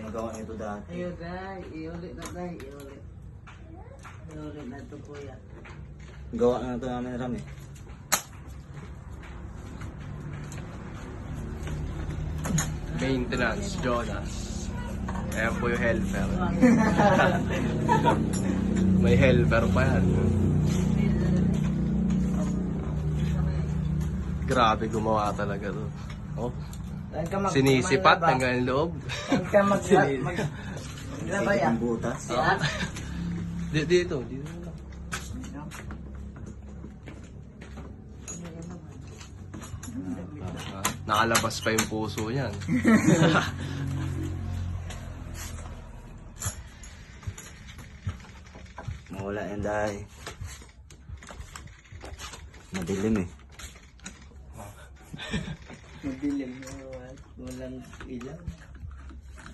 nagawa nito dati. Ayun day, iulit na day, iulit. Iulit na ito kuya. Gawa na ito namin Ram eh. Maintenance, Jonas. Ayan po yung helper. May helper pa yan. Grabe gumawa talaga to. Oh, sinisipat hanggang loob. Huwag ka maglabay ah. Ang butas. Yan. Dito. Nakalabas pa yung puso niyan. Mawala yan dahil. Madilim eh. Madilim. Walang ilaw.